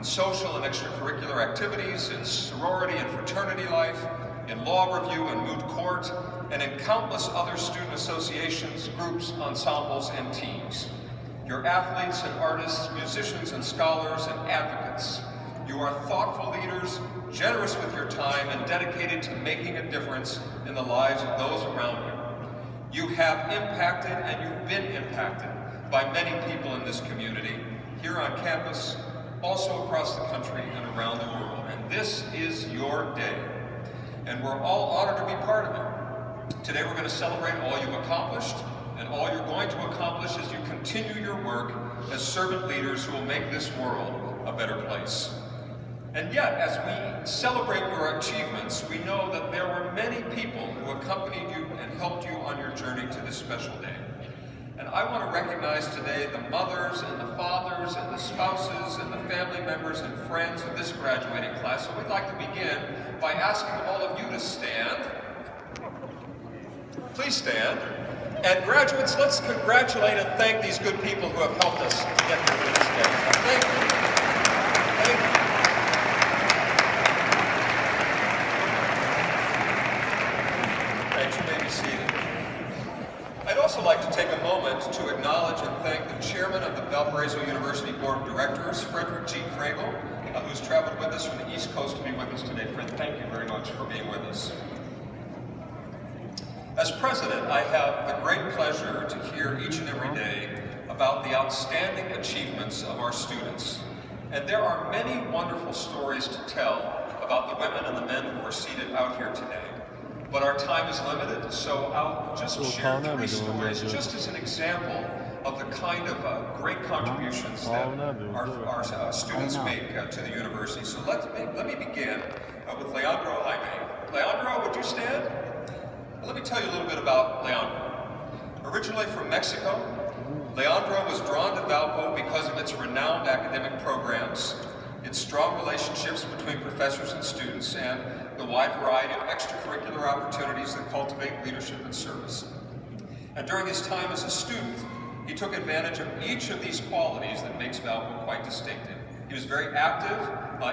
in social and extracurricular activities, in sorority and fraternity life, in law review and moot court, and in countless other student associations, groups, ensembles, and teams. You're athletes and artists, musicians and scholars and advocates. You are thoughtful leaders, generous with your time, and dedicated to making a difference in the lives of those around you. You have impacted and you've been impacted by many people in this community, here on campus, also across the country and around the world. And this is your day. And we're all honored to be part of it. Today we're going to celebrate all you've accomplished and all you're going to accomplish as you continue your work as servant leaders who will make this world a better place. And yet, as we celebrate your achievements, we know that there were many people who accompanied you and helped you on your journey to this special day. And I want to recognize today the mothers and the fathers and the spouses and the family members and friends of this graduating class. So we'd like to begin by asking all of you to stand. Please stand. And graduates, let's congratulate and thank these good people who have helped us get here to this day. Thank you. Thank you. Thanks, you may be seated. I'd also like to take a moment to acknowledge and thank the chairman of the Valparaiso University Board of Directors, Frederick G. Kragel, who's traveled with us from the East Coast to be with us today. Fred, thank you very much for being with us. As president, I have the great pleasure to hear each and every day about the outstanding achievements of our students. And there are many wonderful stories to tell about the women and the men who are seated out here today. But our time is limited, so I'll just share 3 stories just as an example of the kind of great contributions that our students make to the university. So let me begin with Leandro Jaime. Leandro, would you stand? Let me tell you a little bit about Leandro. Originally from Mexico, Leandro was drawn to Valpo because of its renowned academic programs, its strong relationships between professors and students, and the wide variety of extracurricular opportunities that cultivate leadership and service. And during his time as a student, he took advantage of each of these qualities that makes Valpo quite distinctive. He was very active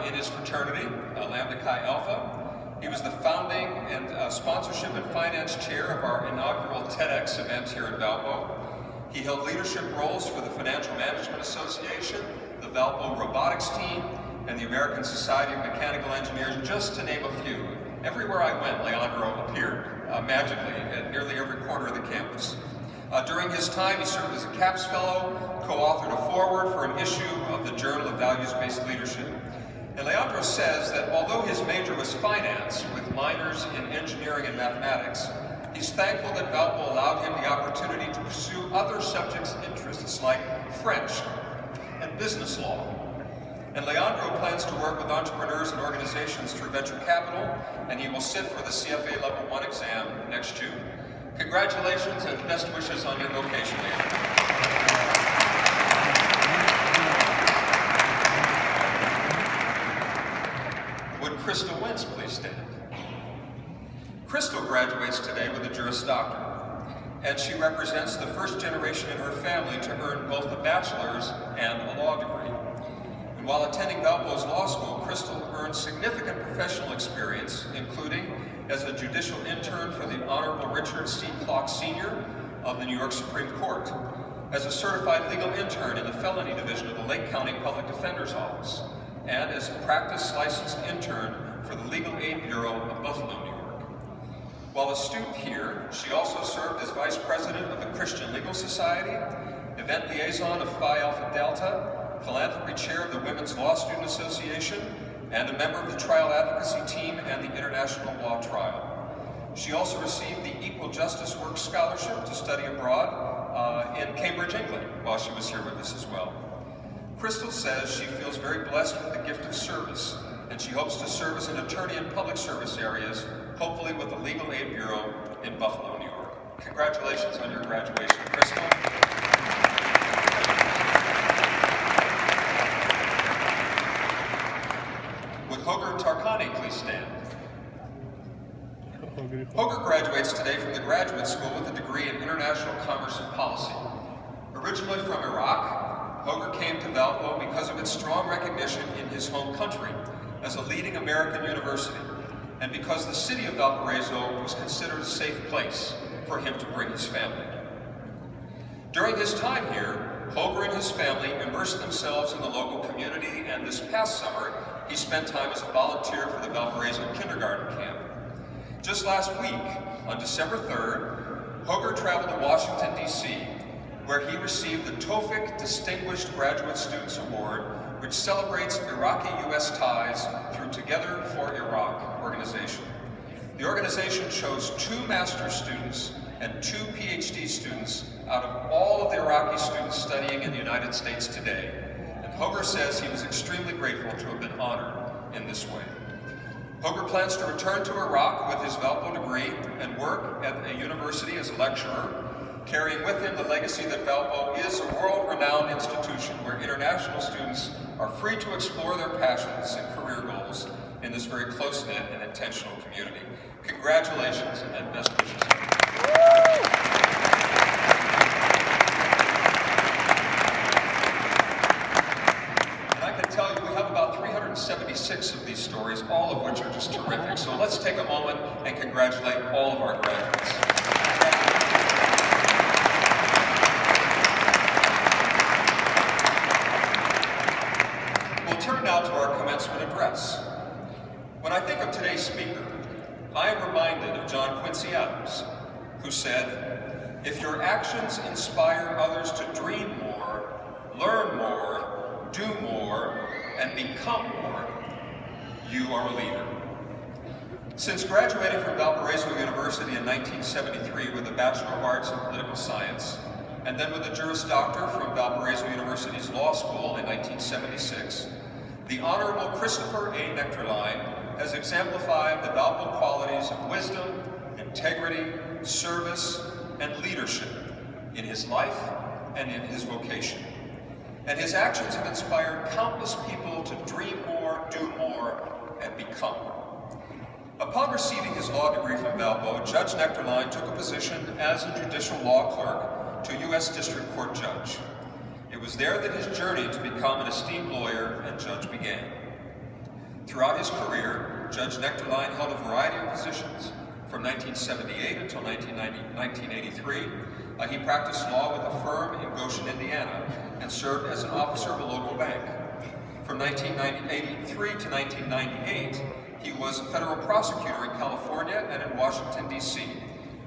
in his fraternity, Lambda Chi Alpha. He was the founding and sponsorship and finance chair of our inaugural TEDx event here in Valpo. He held leadership roles for the Financial Management Association, the Valpo Robotics Team, and the American Society of Mechanical Engineers, just to name a few. Everywhere I went, Leandro appeared magically at nearly every corner of the campus. During his time, he served as a CAPS Fellow, co-authored a foreword for an issue of the Journal of Values-Based Leadership. And Leandro says that although his major was finance, with minors in engineering and mathematics, he's thankful that Valpo allowed him the opportunity to pursue other subjects of interests like French and business law. And Leandro plans to work with entrepreneurs and organizations through venture capital, and he will sit for the CFA Level 1 exam next June. Congratulations and best wishes on your vocation, Leandro. Would Crystal Wentz please stand? Crystal graduates today with a Juris Doctor, and she represents the first generation in her family to earn both a bachelor's and a law degree. And while attending Valpo's law school, Crystal earned significant professional experience, including as a judicial intern for the Honorable Richard C. Clark Sr. of the New York Supreme Court, as a certified legal intern in the felony division of the Lake County Public Defender's Office, and as a practice licensed intern for the Legal Aid Bureau of Buffalo, New York. While a student here, she also served as vice president of the Christian Legal Society, event liaison of Phi Alpha Delta, philanthropy chair of the Women's Law Student Association, and a member of the trial advocacy team and the International Law Trial. She also received the Equal Justice Work Scholarship to study abroad in Cambridge, England, while she was here with us as well. Crystal says she feels very blessed with the gift of service, and she hopes to serve as an attorney in public service areas, hopefully with the Legal Aid Bureau in Buffalo, New York. Congratulations on your graduation, Crystal. Would Hoger Tarkani please stand? Hoger graduates today from the graduate school with a degree in international commerce and policy. Originally from Iraq, Hoger came to Valpo because of its strong recognition in his home country as a leading American university, and because the city of Valparaiso was considered a safe place for him to bring his family. During his time here, Hoger and his family immersed themselves in the local community, and this past summer, he spent time as a volunteer for the Valparaiso kindergarten camp. Just last week, on December 3rd, Hoger traveled to Washington, D.C., where he received the Tofik Distinguished Graduate Students Award, which celebrates Iraqi-U.S. ties through Together for Iraq organization. The organization chose 2 master's students and 2 PhD students out of all of the Iraqi students studying in the United States today. And Hoger says he was extremely grateful to have been honored in this way. Hoger plans to return to Iraq with his Valpo degree and work at a university as a lecturer, carrying with him the legacy that Valpo is a world-renowned institution where international students are free to explore their passions and career goals in this very close-knit and intentional community. Congratulations and best wishes. And I can tell you we have about 376 of these stories, all of which are just terrific. So let's take a moment and congratulate all of our graduates. Now to our commencement address. When I think of today's speaker, I am reminded of John Quincy Adams, who said, "If your actions inspire others to dream more, learn more, do more, and become more, you are a leader." Since graduating from Valparaiso University in 1973 with a Bachelor of Arts in Political Science, and then with a Juris Doctor from Valparaiso University's Law School in 1976, the Honorable Christopher A. Nectarline has exemplified the Valpo qualities of wisdom, integrity, service, and leadership in his life and in his vocation. And his actions have inspired countless people to dream more, do more, and become more. Upon receiving his law degree from Valpo, Judge Nectarline took a position as a judicial law clerk to U.S. District Court Judge. It was there that his journey to become an esteemed lawyer and judge began. Throughout his career, Judge Nectarline held a variety of positions. From 1978 until 1983, he practiced law with a firm in Goshen, Indiana, and served as an officer of a local bank. From 1983 to 1998, he was a federal prosecutor in California and in Washington, D.C.,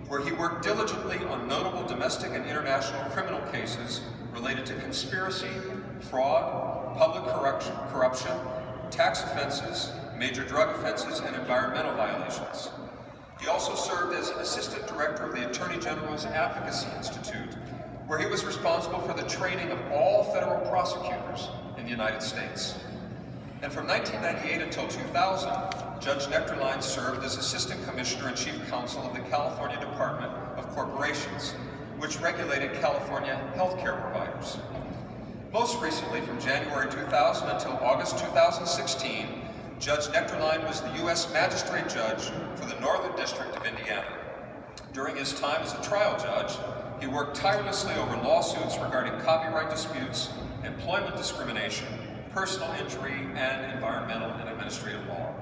where he worked diligently on notable domestic and international criminal cases related to conspiracy, fraud, public corruption, tax offenses, major drug offenses, and environmental violations. He also served as Assistant Director of the Attorney General's Advocacy Institute, where he was responsible for the training of all federal prosecutors in the United States. And from 1998 until 2000, Judge Nectarline served as Assistant Commissioner and Chief Counsel of the California Department of Corporations, which regulated California healthcare providers. Most recently, from January 2000 until August 2016, Judge Nectarline was the U.S. Magistrate Judge for the Northern District of Indiana. During his time as a trial judge, he worked tirelessly over lawsuits regarding copyright disputes, employment discrimination, personal injury, and environmental and administrative law.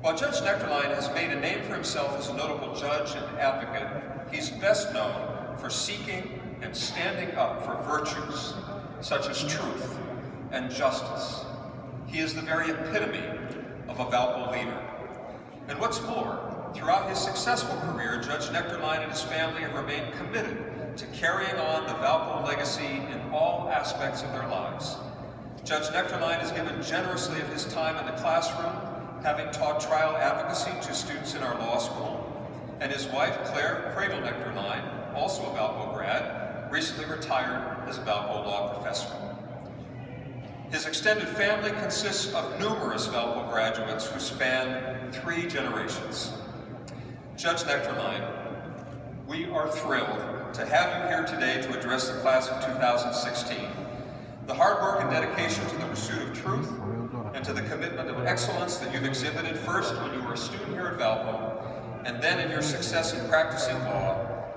While Judge Nectarline has made a name for himself as a notable judge and advocate, he's best known for seeking and standing up for virtues such as truth and justice. He is the very epitome of a Valpo leader. And what's more, throughout his successful career, Judge Nectarline and his family have remained committed to carrying on the Valpo legacy in all aspects of their lives. Judge Nectarline has given generously of his time in the classroom, having taught trial advocacy to students in our law school, and his wife, Claire Cradle Nectarline, also a Valpo grad, recently retired as a Valpo law professor. His extended family consists of numerous Valpo graduates who span 3 generations. Judge Nectarline, we are thrilled to have you here today to address the class of 2016. The hard work and dedication to the pursuit of truth and to the commitment of excellence that you've exhibited first when you were a student here at Valpo, and then in your success in practicing law,